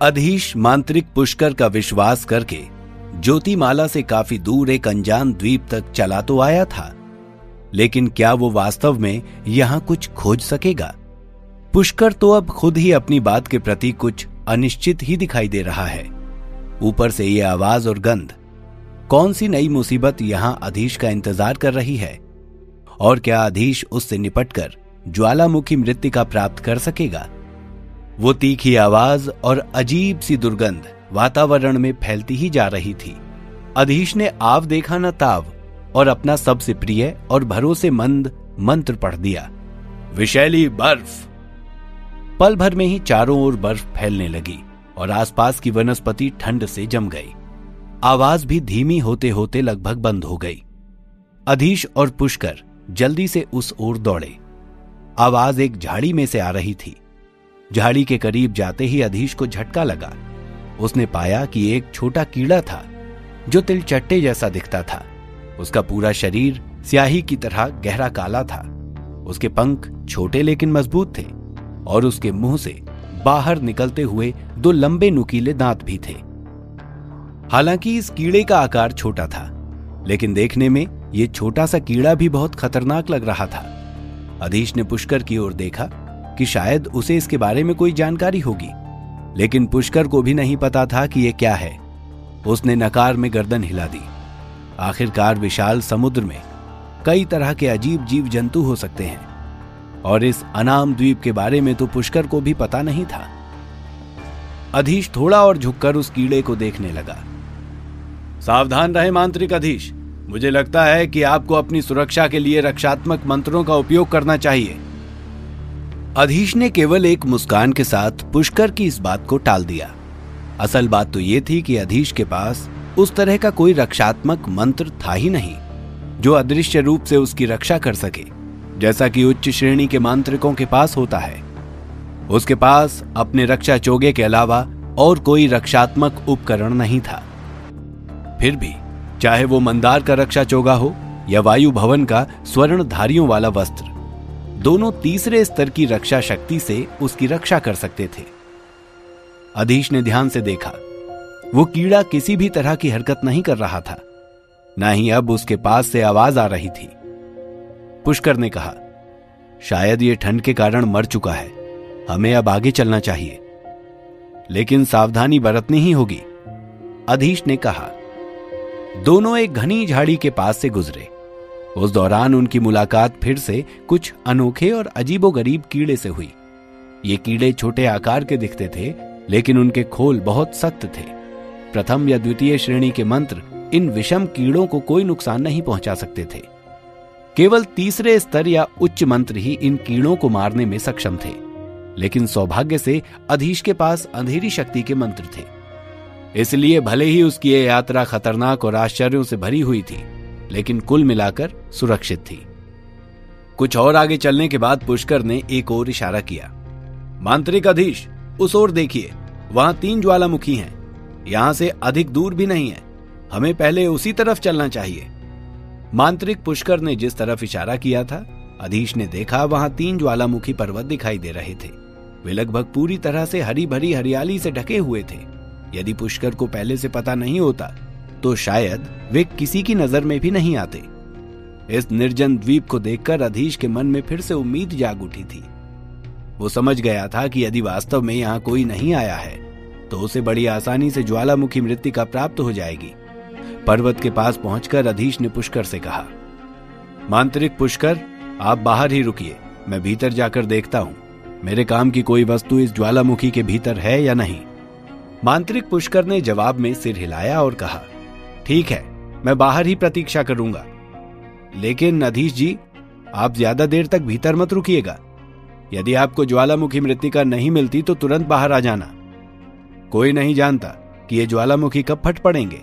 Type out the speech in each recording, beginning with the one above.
अधीश मांत्रिक पुष्कर का विश्वास करके ज्योतिमाला से काफी दूर एक अनजान द्वीप तक चला तो आया था, लेकिन क्या वो वास्तव में यहां कुछ खोज सकेगा? पुष्कर तो अब खुद ही अपनी बात के प्रति कुछ अनिश्चित ही दिखाई दे रहा है। ऊपर से ये आवाज और गंध, कौन सी नई मुसीबत यहां अधीश का इंतजार कर रही है? और क्या अधीश उससे निपटकर ज्वालामुखी मृत्तिका प्राप्त कर सकेगा? वो तीखी आवाज और अजीब सी दुर्गंध वातावरण में फैलती ही जा रही थी। अधीश ने आव देखा न ताव और अपना सबसे प्रिय और भरोसेमंद मंत्र पढ़ दिया, विषैली बर्फ। पल भर में ही चारों ओर बर्फ फैलने लगी और आसपास की वनस्पति ठंड से जम गई। आवाज भी धीमी होते होते लगभग बंद हो गई। अधीश और पुष्कर जल्दी से उस ओर दौड़े। आवाज एक झाड़ी में से आ रही थी। झाड़ी के करीब जाते ही अधीश को झटका लगा। उसने पाया कि एक छोटा कीड़ा था जो तिलचट्टे जैसा दिखता था। उसका पूरा शरीर स्याही की तरह गहरा काला था। उसके पंख छोटे लेकिन मजबूत थे और उसके मुंह से बाहर निकलते हुए दो लंबे नुकीले दांत भी थे। हालांकि इस कीड़े का आकार छोटा था, लेकिन देखने में यह छोटा सा कीड़ा भी बहुत खतरनाक लग रहा था। अधीश ने पुष्कर की ओर देखा कि शायद उसे इसके बारे में कोई जानकारी होगी, लेकिन पुष्कर को भी नहीं पता था कि यह क्या है। उसने नकार में गर्दन हिला दी। आखिरकार विशाल समुद्र में कई तरह के अजीब जीव जंतु हो सकते हैं, और इस अनाम द्वीप के बारे में तो पुष्कर को भी पता नहीं था। अधीश थोड़ा और झुककर उस कीड़े को देखने लगा। सावधान रहे मांत्रिक अधीश, मुझे लगता है कि आपको अपनी सुरक्षा के लिए रक्षात्मक मंत्रों का उपयोग करना चाहिए। अधीश ने केवल एक मुस्कान के साथ पुष्कर की इस बात को टाल दिया। असल बात तो यह थी कि अधीश के पास उस तरह का कोई रक्षात्मक मंत्र था ही नहीं जो अदृश्य रूप से उसकी रक्षा कर सके, जैसा कि उच्च श्रेणी के मांत्रिकों के पास होता है। उसके पास अपने रक्षा चोगे के अलावा और कोई रक्षात्मक उपकरण नहीं था। फिर भी चाहे वो मंदार का रक्षा चोगा हो या वायु भवन का स्वर्ण धारियों वाला वस्त्र, दोनों तीसरे स्तर की रक्षा शक्ति से उसकी रक्षा कर सकते थे। अधीश ने ध्यान से देखा। वो कीड़ा किसी भी तरह की हरकत नहीं कर रहा था, ना ही अब उसके पास से आवाज आ रही थी। पुष्कर ने कहा, शायद ये ठंड के कारण मर चुका है, हमें अब आगे चलना चाहिए, लेकिन सावधानी बरतनी ही होगी। अधीश ने कहा। दोनों एक घनी झाड़ी के पास से गुजरे। उस दौरान उनकी मुलाकात फिर से कुछ अनोखे और अजीबोगरीब कीड़े से हुई। ये कीड़े छोटे आकार के दिखते थे, लेकिन उनके खोल बहुत सख्त थे। प्रथम या द्वितीय श्रेणी के मंत्र इन विषम कीड़ों को कोई नुकसान नहीं पहुंचा सकते थे। केवल तीसरे स्तर या उच्च मंत्र ही इन कीड़ों को मारने में सक्षम थे, लेकिन सौभाग्य से अधीश के पास अंधेरी शक्ति के मंत्र थे। इसलिए भले ही उसकी यह यात्रा खतरनाक और आश्चर्यों से भरी हुई थी, लेकिन कुल मिलाकर सुरक्षित थी। कुछ और आगे चलने के बाद पुष्कर ने एक और इशारा किया। मांत्रिक अधीश, उस ओर देखिए, वहां 3 ज्वालामुखी हैं। यहां से अधिक दूर भी नहीं है, हमें पहले उसी तरफ चलना चाहिए। मांत्रिक पुष्कर ने जिस तरफ इशारा किया था, अधीश ने देखा वहां 3 ज्वालामुखी पर्वत दिखाई दे रहे थे। वे लगभग पूरी तरह से हरी भरी हरियाली से ढके हुए थे। यदि पुष्कर को पहले से पता नहीं होता तो शायद वे किसी की नजर में भी नहीं आते। इस निर्जन द्वीप को देखकर अधीश के मन में फिर से उम्मीद जाग उठी थी। वो समझ गया था कि यदि वास्तव में यहाँ कोई नहीं आया है तो उसे बड़ी आसानी से ज्वालामुखी मृत्तिका प्राप्त हो जाएगी। पर्वत के पास पहुंचकर अधीश ने पुष्कर से कहा, मांत्रिक पुष्कर, आप बाहर ही रुकिए, मैं भीतर जाकर देखता हूं मेरे काम की कोई वस्तु इस ज्वालामुखी के भीतर है या नहीं। मांत्रिक पुष्कर ने जवाब में सिर हिलाया और कहा, ठीक है, मैं बाहर ही प्रतीक्षा करूंगा, लेकिन अधीश जी, आप ज्यादा देर तक भीतर मत रुकिएगा। यदि आपको ज्वालामुखी मृत्तिका नहीं मिलती तो तुरंत बाहर आ जाना। कोई नहीं जानता कि ये ज्वालामुखी कब फट पड़ेंगे।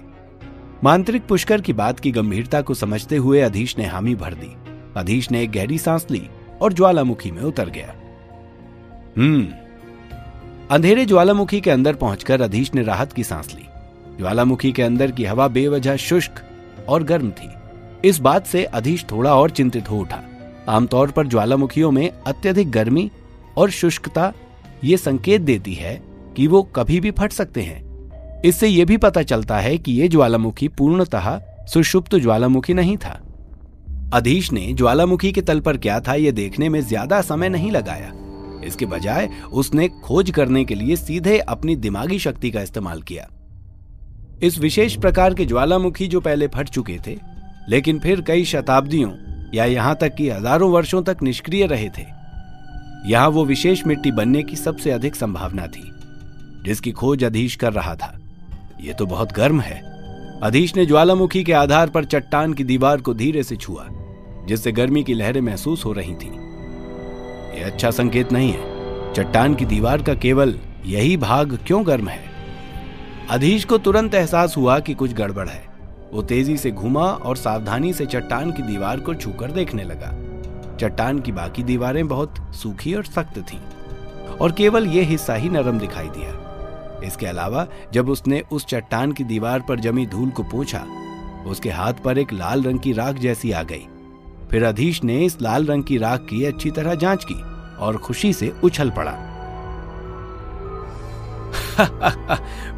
मांत्रिक पुष्कर की बात की गंभीरता को समझते हुए अधीश ने हामी भर दी। अधीश ने एक गहरी सांस ली और ज्वालामुखी में उतर गया। अंधेरे ज्वालामुखी के अंदर पहुंचकर अधीश ने राहत की सांस ली। ज्वालामुखी के अंदर की हवा बेवजह शुष्क और गर्म थी। इस बात से अधीश थोड़ा और चिंतित हो उठा। आमतौर पर ज्वालामुखियों में अत्यधिक गर्मी और शुष्कता ये संकेत देती है कि वो कभी भी फट सकते हैं। इससे यह भी पता चलता है कि यह ज्वालामुखी पूर्णतः सुषुप्त ज्वालामुखी नहीं था। अधीश ने ज्वालामुखी के तल पर क्या था यह देखने में ज्यादा समय नहीं लगाया। इसके बजाय उसने खोज करने के लिए सीधे अपनी दिमागी शक्ति का इस्तेमाल किया। इस विशेष प्रकार के ज्वालामुखी जो पहले फट चुके थे लेकिन फिर कई शताब्दियों या यहां तक कि हजारों वर्षों तक निष्क्रिय रहे थे, यहां वो विशेष मिट्टी बनने की सबसे अधिक संभावना थी जिसकी खोज अधीश कर रहा था। यह तो बहुत गर्म है। अधीश ने ज्वालामुखी के आधार पर चट्टान की दीवार को धीरे से छुआ जिससे गर्मी की लहरें महसूस हो रही थीं। यह अच्छा संकेत नहीं है। चट्टान की दीवार का केवल यही भाग क्यों गर्म है? अधीश को तुरंत एहसास हुआ कि कुछ गड़बड़ है। वो तेजी से घूमा और सावधानी से चट्टान की दीवार को छूकर देखने लगा। चट्टान की बाकी दीवारें बहुत सूखी और सख्त थीं और केवल यह हिस्सा ही नरम दिखाई दिया। इसके अलावा जब उसने उस चट्टान की दीवार पर जमी धूल को पोंछा, उसके हाथ पर एक लाल रंग की राख जैसी आ गई। फिर अधीश ने इस लाल रंग की राख की अच्छी तरह जांच की और खुशी से उछल पड़ा।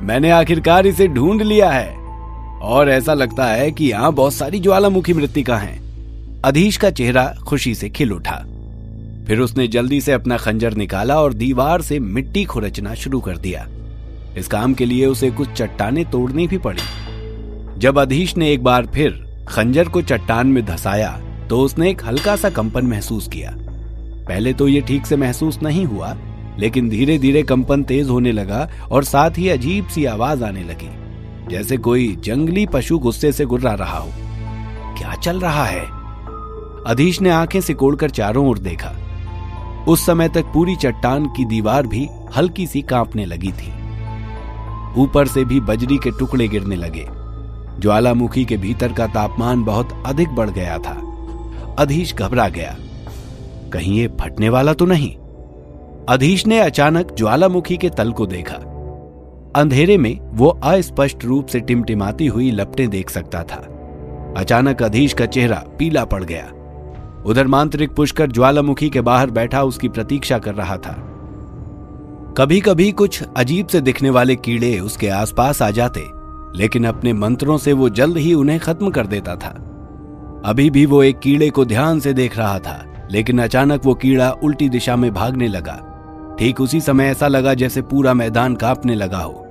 मैंने आखिरकार इसे ढूंढ लिया है और ऐसा लगता है कि यहां बहुत सारी ज्वालामुखी मृत्तिका हैं। अधीश का चेहरा खुशी से खिल उठा। फिर उसने जल्दी से अपना खंजर निकाला और दीवार से मिट्टी खुरचना शुरू कर दिया। इस काम के लिए उसे कुछ चट्टानें तोड़नी भी पड़ी। जब अधीश ने एक बार फिर खंजर को चट्टान में धंसाया तो उसने एक हल्का सा कंपन महसूस किया। पहले तो यह ठीक से महसूस नहीं हुआ, लेकिन धीरे धीरे कंपन तेज होने लगा और साथ ही अजीब सी आवाज आने लगी, जैसे कोई जंगली पशु गुस्से से गुर्रा रहा हो। क्या चल रहा है? अधीश ने आंखें सिकोड़कर चारों ओर देखा। उस समय तक पूरी चट्टान की दीवार भी हल्की सी कांपने लगी थी। ऊपर से भी बजरी के टुकड़े गिरने लगे। ज्वालामुखी के भीतर का तापमान बहुत अधिक बढ़ गया था। अधीश घबरा गया, कहीं ये फटने वाला तो नहीं? अधीश ने अचानक ज्वालामुखी के तल को देखा। अंधेरे में वो अस्पष्ट रूप से टिमटिमाती हुई लपटें देख सकता था। अचानक अधीश का चेहरा पीला पड़ गया। उधर मांत्रिक पुष्कर ज्वालामुखी के बाहर बैठा उसकी प्रतीक्षा कर रहा था। कभी कभी कुछ अजीब से दिखने वाले कीड़े उसके आसपास आ जाते, लेकिन अपने मंत्रों से वो जल्द ही उन्हें खत्म कर देता था। अभी भी वो एक कीड़े को ध्यान से देख रहा था, लेकिन अचानक वो कीड़ा उल्टी दिशा में भागने लगा। ठीक उसी समय ऐसा लगा जैसे पूरा मैदान कांपने लगा हो।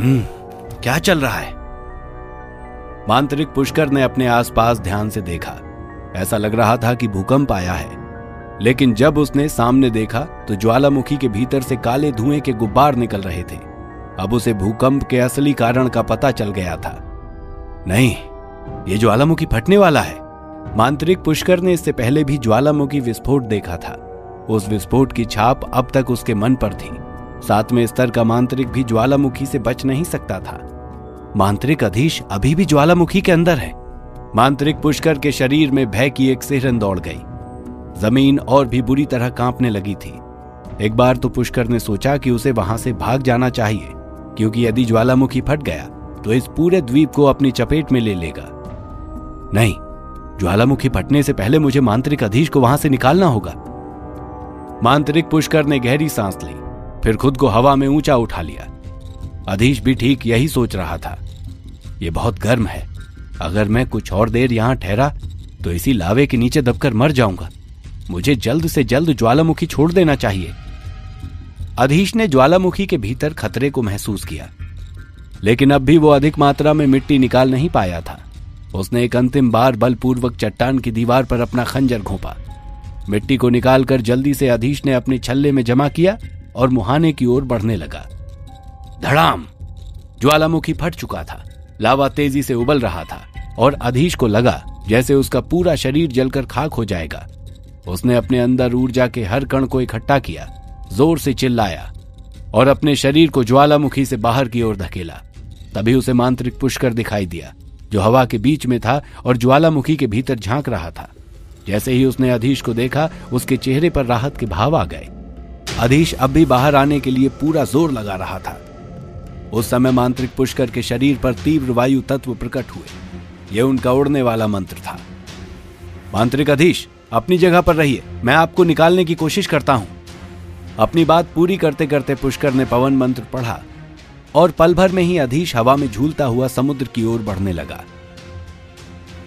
क्या चल रहा है? मांत्रिक पुष्कर ने अपने आसपास ध्यान से देखा। ऐसा लग रहा था कि भूकंप आया है, लेकिन जब उसने सामने देखा तो ज्वालामुखी के भीतर से काले धुएं के गुब्बार निकल रहे थे। अब उसे भूकंप के असली कारण का पता चल गया था। नहीं, ये ज्वालामुखी फटने वाला है। मांत्रिक पुष्कर ने इससे पहले भी ज्वालामुखी विस्फोट देखा था। उस विस्फोट की छाप अब तक उसके मन पर थी। 7वें स्तर का मांत्रिक भी ज्वालामुखी से बच नहीं सकता था। मांत्रिक अधीश अभी भी ज्वालामुखी के अंदर है। मांत्रिक पुष्कर के शरीर में भय की एक सिहरन दौड़ गई। जमीन और भी बुरी तरह कांपने लगी थी। एक बार तो पुष्कर ने सोचा कि उसे वहां से भाग जाना चाहिए, क्योंकि यदि ज्वालामुखी फट गया तो इस पूरे द्वीप को अपनी चपेट में ले लेगा। नहीं, ज्वालामुखी फटने से पहले मुझे मांत्रिक अधीश को वहां से निकालना होगा। मांत्रिक पुष्कर ने गहरी सांस ली, फिर खुद को हवा में ऊंचा उठा लिया। अधीश भी ठीक यही सोच रहा था। यह बहुत गर्म है। अगर मैं कुछ और देर यहां ठहरा तो इसी लावे के नीचे दबकर मर जाऊंगा। मुझे जल्द से जल्द ज्वालामुखी छोड़ देना चाहिए। अधीश ने ज्वालामुखी के भीतर खतरे को महसूस किया, लेकिन अब भी वो अधिक मात्रा में मिट्टी निकाल नहीं पाया था। उसने एक अंतिम बार बलपूर्वक चट्टान की दीवार पर अपना खंजर घोंपा। मिट्टी को निकालकर जल्दी से अधीश ने अपने छल्ले में जमा किया और मुहाने की ओर बढ़ने लगा। धड़ाम! ज्वालामुखी फट चुका था। लावा तेजी से उबल रहा था और अधीश को लगा जैसे उसका पूरा शरीर जलकर खाक हो जाएगा। उसने अपने अंदर ऊर्जा के हर कण को इकट्ठा किया, जोर से चिल्लाया और अपने शरीर को ज्वालामुखी से बाहर की ओर धकेला। तभी उसे मांत्रिक पुष्कर दिखाई दिया, जो हवा के बीच में था और ज्वालामुखी के भीतर झांक रहा था। जैसे ही उसने अधीश को देखा, उसके चेहरे पर राहत के भाव आ गए। अधीश अब भी बाहर आने के लिए पूरा जोर लगा रहा था। उस समय मांत्रिक पुष्कर के शरीर पर तीव्र वायु तत्व प्रकट हुए। यह उनका उड़ने वाला मंत्र था। मांत्रिक अधीश, अपनी जगह पर रहिए, मैं आपको निकालने की कोशिश करता हूं। अपनी बात पूरी करते करते पुष्कर ने पवन मंत्र पढ़ा और पल भर में ही अधीश हवा में झूलता हुआ समुद्र की ओर बढ़ने लगा।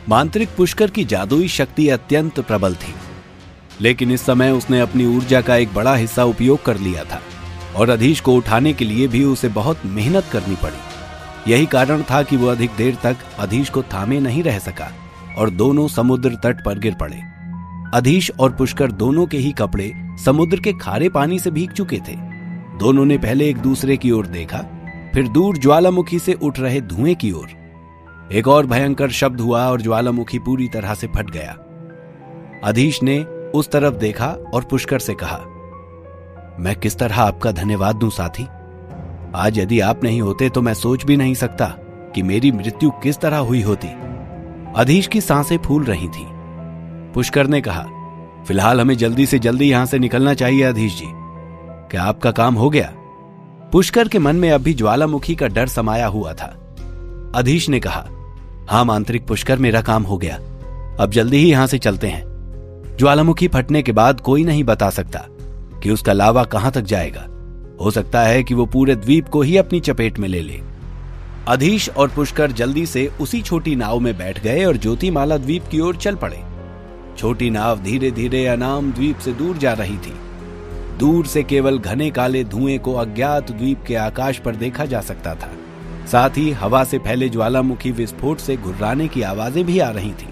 मांत्रिक पुष्कर की जादुई शक्ति अत्यंत प्रबल थी, लेकिन इस समय उसने अपनी ऊर्जा का एक बड़ा हिस्सा उपयोग कर लिया था और अधीश को उठाने के लिए भी उसे बहुत मेहनत करनी पड़ी। यही कारण था कि वो अधिक देर तक अधीश को थामे नहीं रह सका और दोनों समुद्र तट पर गिर पड़े। अधीश और पुष्कर दोनों के ही कपड़े समुद्र के खारे पानी से भीग चुके थे। दोनों ने पहले एक दूसरे की ओर देखा, फिर दूर ज्वालामुखी से उठ रहे धुएं की ओर। एक और भयंकर शब्द हुआ और ज्वालामुखी पूरी तरह से फट गया। अधीश ने उस तरफ देखा और पुष्कर से कहा, मैं किस तरह आपका धन्यवाद दूं साथी। आज यदि आप नहीं होते तो मैं सोच भी नहीं सकता कि मेरी मृत्यु किस तरह हुई होती। अधीश की सांसें फूल रही थीं। पुष्कर ने कहा, फिलहाल हमें जल्दी से जल्दी यहां से निकलना चाहिए अधीश जी। क्या आपका काम हो गया? पुष्कर के मन में अभी ज्वालामुखी का डर समाया हुआ था। अधीश ने कहा, हां मांत्रिक पुष्कर, मेरा काम हो गया। अब जल्दी ही यहां से चलते हैं। ज्वालामुखी फटने के बाद कोई नहीं बता सकता कि उसका लावा कहां तक जाएगा। हो सकता है कि वो पूरे द्वीप को ही अपनी चपेट में ले ले। अधीश और पुष्कर जल्दी से उसी छोटी नाव में बैठ गए और ज्योतिमाला द्वीप की ओर चल पड़े। छोटी नाव धीरे धीरे अनाम द्वीप से दूर जा रही थी। दूर से केवल घने काले धुएं को अज्ञात द्वीप के आकाश पर देखा जा सकता था। साथ ही हवा से फैले ज्वालामुखी विस्फोट से घुर्राने की आवाजें भी आ रही थीं।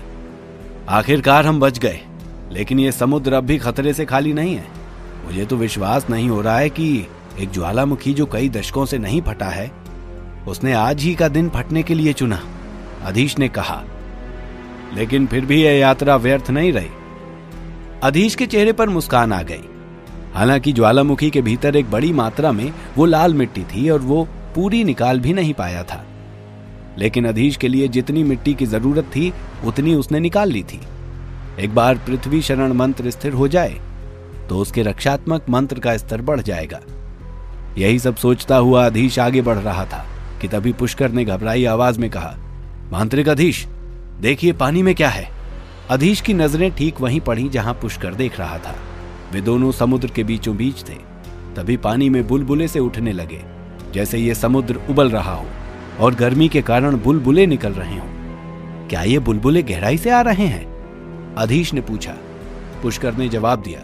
आखिरकार हम बच गए, लेकिन यह समुद्र अब भी खतरे से खाली नहीं है। मुझे तो विश्वास नहीं हो रहा है कि एक ज्वालामुखी जो कई दशकों से नहीं फटा है, उसने आज ही का दिन फटने के लिए चुना, अधीश ने कहा। लेकिन फिर भी यह यात्रा व्यर्थ नहीं रही। अधीश के चेहरे पर मुस्कान आ गई। हालांकि ज्वालामुखी के भीतर एक बड़ी मात्रा में वो लाल मिट्टी थी और वो पूरी निकाल भी नहीं पाया था, लेकिन अधीश के लिए जितनी मिट्टी की जरूरत थी उतनी उसने निकाल ली थी। एक बार पृथ्वी शरण मंत्र स्थिर हो जाए तो उसके रक्षात्मक मंत्र का स्तर बढ़ जाएगा। यही सब सोचता हुआ अधीश आगे बढ़ रहा था कि तभी पुष्कर ने घबराई आवाज में कहा, मांत्रिक अधीश, देखिए पानी में क्या है। अधीश की नजरें ठीक वहीं पड़ी जहां पुष्कर देख रहा था। वे दोनों समुद्र के बीचों बीच थे। तभी पानी में बुलबुले से उठने लगे, जैसे ये समुद्र उबल रहा हो और गर्मी के कारण बुलबुले निकल रहे हों। क्या ये बुलबुले गहराई से आ रहे हैं? अधीश ने पूछा। पुष्कर ने जवाब दिया,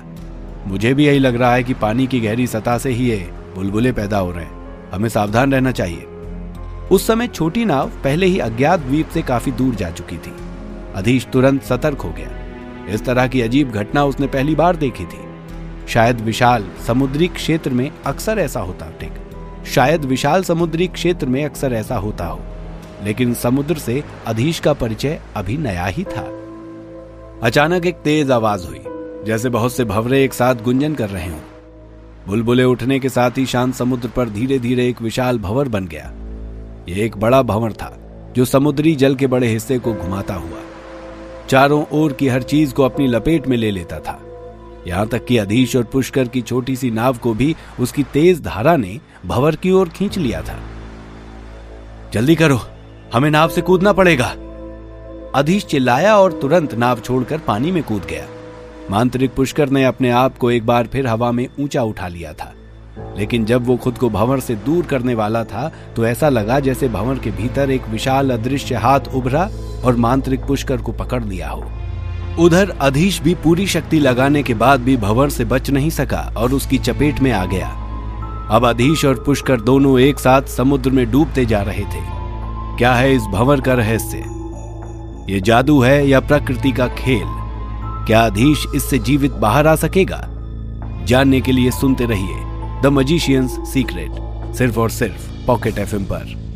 मुझे भी यही लग रहा है कि पानी की गहरी सतह से ही ये बुलबुले पैदा हो रहे हैं। हमें सावधान रहना चाहिए। उस समय छोटी नाव पहले ही अज्ञात द्वीप से काफी दूर जा चुकी थी। अधीश तुरंत सतर्क हो गया। इस तरह की अजीब घटना उसने पहली बार देखी थी। शायद विशाल समुद्री क्षेत्र में अक्सर ऐसा होता हो, लेकिन समुद्र से अधीश का परिचय अभी नया ही था। अचानक एक तेज आवाज हुई, जैसे बहुत से भंवरे एक साथ गुंजन कर रहे हों। बुलबुले उठने के साथ ही शांत समुद्र पर धीरे धीरे एक विशाल भंवर बन गया। यह एक बड़ा भंवर था जो समुद्री जल के बड़े हिस्से को घुमाता हुआ चारों ओर की हर चीज को अपनी लपेट में ले लेता था। यहां तक कि अधीश और पुष्कर की छोटी सी नाव को भी उसकी तेज धारा ने भंवर की ओर खींच लिया था। जल्दी करो, हमें नाव से कूदना पड़ेगा, अधीश चिल्लाया और तुरंत नाव छोड़कर पानी में कूद गया। मांत्रिक पुष्कर ने अपने आप को एक बार फिर हवा में ऊंचा उठा लिया था, लेकिन जब वो खुद को भंवर से दूर करने वाला था तो ऐसा लगा जैसे भंवर के भीतर एक विशाल अदृश्य हाथ उभरा और मांत्रिक पुष्कर को पकड़ लिया हो। उधर अधीश भी पूरी शक्ति लगाने के बाद भी भंवर से बच नहीं सका और उसकी चपेट में आ गया। अब अधीश और पुष्कर दोनों एक साथ समुद्र में डूबते जा रहे थे। क्या है इस भंवर का रहस्य? ये जादू है या प्रकृति का खेल? क्या अधीश इससे जीवित बाहर आ सकेगा? जानने के लिए सुनते रहिए द मजिशियंस सीक्रेट, सिर्फ और सिर्फ पॉकेट एफएम पर।